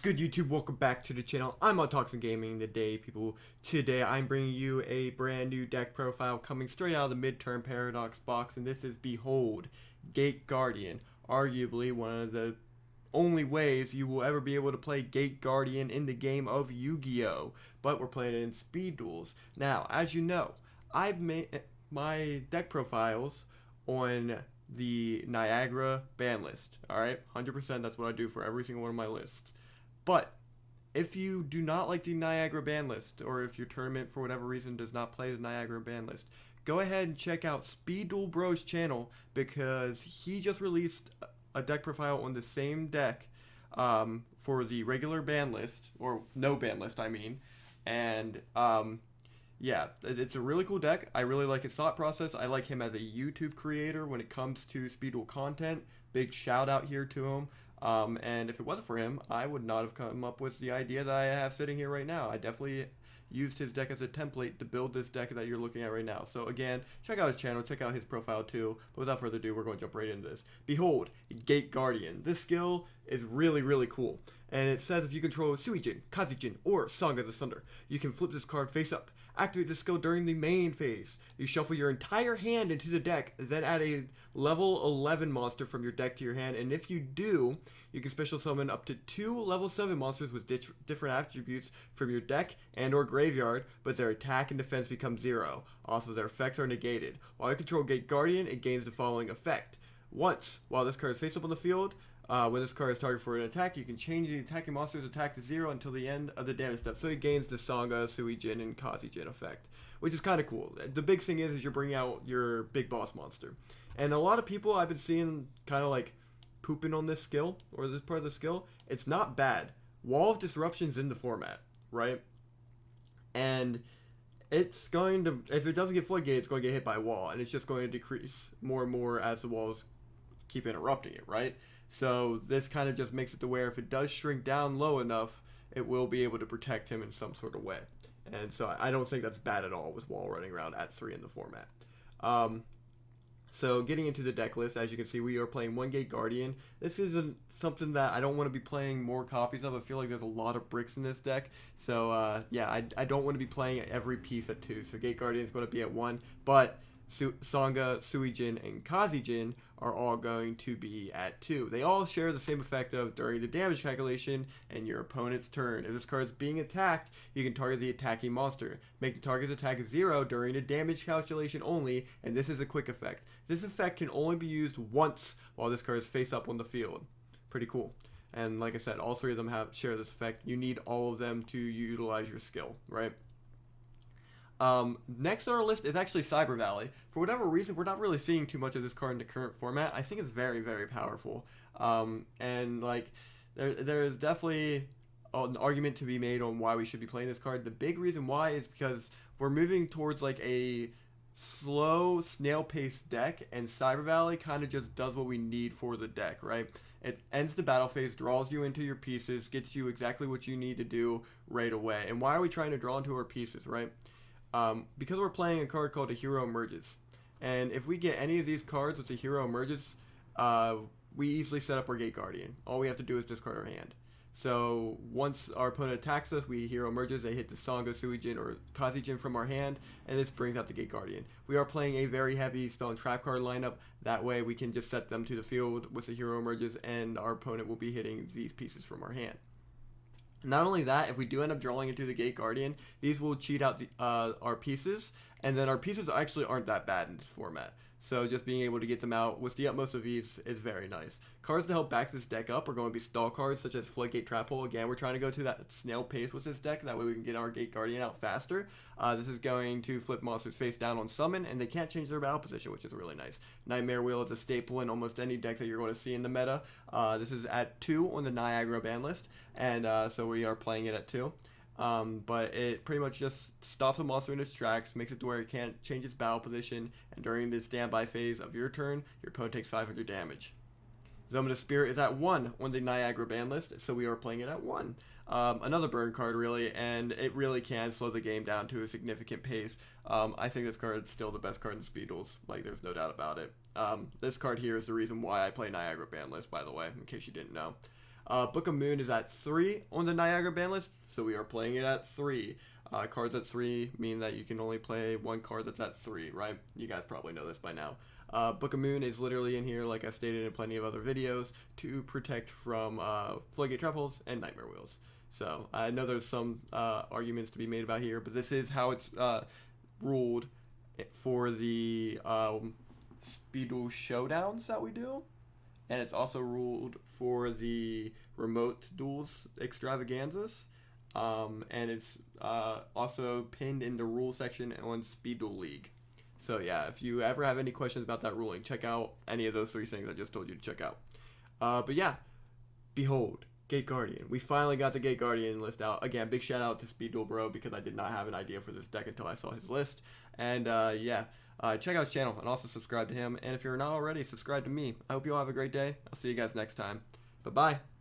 Good, YouTube? Welcome back to the channel. I'm on Talks and Gaming today, people. Today I'm bringing you a brand new deck profile coming straight out of the Midterm Paradox box, and this is Behold, Gate Guardian. Arguably one of the only ways you will ever be able to play Gate Guardian in the game of Yu-Gi-Oh! But we're playing it in Speed Duels. Now, as you know, I've made my deck profiles on the Niagara ban list. Alright, 100%, that's what I do for every single one of my lists. But if you do not like the Niagara ban list, or if your tournament for whatever reason does not play the Niagara ban list, go ahead and check out Speed Duel Bro's channel, because he just released a deck profile on the same deck for the regular ban list, or no ban list I mean, and yeah, it's a really cool deck. I really like his thought process. I like him as a YouTube creator when it comes to Speed Duel content. Big shout out here to him. And if it wasn't for him, I would not have come up with the idea that I have sitting here right now. I definitely used his deck as a template to build this deck that you're looking at right now. So again, check out his channel, check out his profile too. But without further ado, we're going to jump right into this. Behold, Gate Guardian. This skill is really cool. And it says if you control Suijin, Kazijin, or Song of the Thunder, you can flip this card face up. Activate this skill during the main phase. You shuffle your entire hand into the deck, then add a level 11 monster from your deck to your hand, and if you do, you can special summon up to 2 level 7 monsters with different attributes from your deck and or graveyard, but their attack and defense become 0. Also, their effects are negated. While you control Gate Guardian, it gains the following effect. Once, while this card is face up on the field, when this card is targeted for an attack, you can change the attacking monster's attack to 0 until the end of the damage step. So it gains the Sanga, Suijin, and Kazijin effect, which is kind of cool. The big thing is you're bringing out your big boss monster. And a lot of people I've been seeing kind of like pooping on this skill, or this part of the skill. It's not bad. Wall of Disruption's in the format, right? And it's going to, if it doesn't get floodgate, it's going to get hit by a wall, and it's just going to decrease more and more as the walls keep interrupting it, right? So this kind of just makes it to where if it does shrink down low enough, it will be able to protect him in some sort of way. And so I don't think that's bad at all with Wall running around at 3 in the format. So getting into the deck list, as you can see, we are playing 1 Gate Guardian. This isn't something that I don't want to be playing more copies of. I feel like there's a lot of bricks in this deck. So yeah, I don't want to be playing every piece at 2. So Gate Guardian is going to be at 1, but Sanga, Suijin, and Kazijin are all going to be at 2. They all share the same effect of during the damage calculation and your opponent's turn. If this card is being attacked, you can target the attacking monster. Make the target's attack 0 during the damage calculation only, and this is a quick effect. This effect can only be used once while this card is face up on the field. Pretty cool. And like I said, all 3 of them share this effect. You need all of them to utilize your skill, right? Next on our list is actually Cyber Valley. For whatever reason, we're not really seeing too much of this card in the current format. I think it's very powerful. And like, there is definitely an argument to be made on why we should be playing this card. The big reason why is because we're moving towards like a slow, snail-paced deck, and Cyber Valley kind of just does what we need for the deck, right? It ends the battle phase, draws you into your pieces, gets you exactly what you need to do right away. And why are we trying to draw into our pieces, right? Because we're playing a card called a Hero Emerges. And if we get any of these cards with a Hero Emerges, we easily set up our Gate Guardian. All we have to do is discard our hand. So once our opponent attacks us, we Hero Emerges, they hit the Sanga, Suijin, or Kazijin from our hand, and this brings out the Gate Guardian. We are playing a very heavy spell and trap card lineup. That way we can just set them to the field with the Hero Emerges, and our opponent will be hitting these pieces from our hand. Not only that, if we do end up drawing into the Gate Guardian, these will cheat out our pieces, and then our pieces actually aren't that bad in this format. So just being able to get them out with the utmost of ease is very nice. Cards to help back this deck up are going to be stall cards such as Floodgate Trap Hole. Again, we're trying to go to that snail pace with this deck, that way we can get our Gate Guardian out faster. This is going to flip monsters face down on summon, and they can't change their battle position, which is really nice. Nightmare Wheel is a staple in almost any deck that you're going to see in the meta. This is at 2 on the Niagara ban list, and so we are playing it at 2. But it pretty much just stops a monster in its tracks, makes it to where it can't change its battle position, and during the standby phase of your turn, your opponent takes 500 damage. Zone of Spirit is at 1 on the Niagara ban list, so we are playing it at 1. Another burn card, really, and it really can slow the game down to a significant pace. I think this card is still the best card in Speed Duels, like there's no doubt about it. This card here is the reason why I play Niagara ban list, by the way, in case you didn't know. Book of Moon is at 3 on the Niagara ban list, so we are playing it at 3. Cards at 3 mean that you can only play one card that's at 3, right? You guys probably know this by now. Book of Moon is literally in here, like I stated in plenty of other videos, to protect from Floodgate Trap Holes and Nightmare Wheels. So I know there's some arguments to be made about here, but this is how it's ruled for the Speed Duel showdowns that we do. And it's also ruled for the remote duels extravaganzas. And it's also pinned in the rule section on Speed Duel League. So yeah, if you ever have any questions about that ruling, check out any of those 3 things I just told you to check out. But yeah, behold, Gate Guardian. We finally got the Gate Guardian list out. Again, big shout out to Speed Duel Bro, because I did not have an idea for this deck until I saw his list. And yeah, check out his channel and also subscribe to him. And if you're not already, subscribe to me. I hope you all have a great day. I'll see you guys next time. Bye-bye.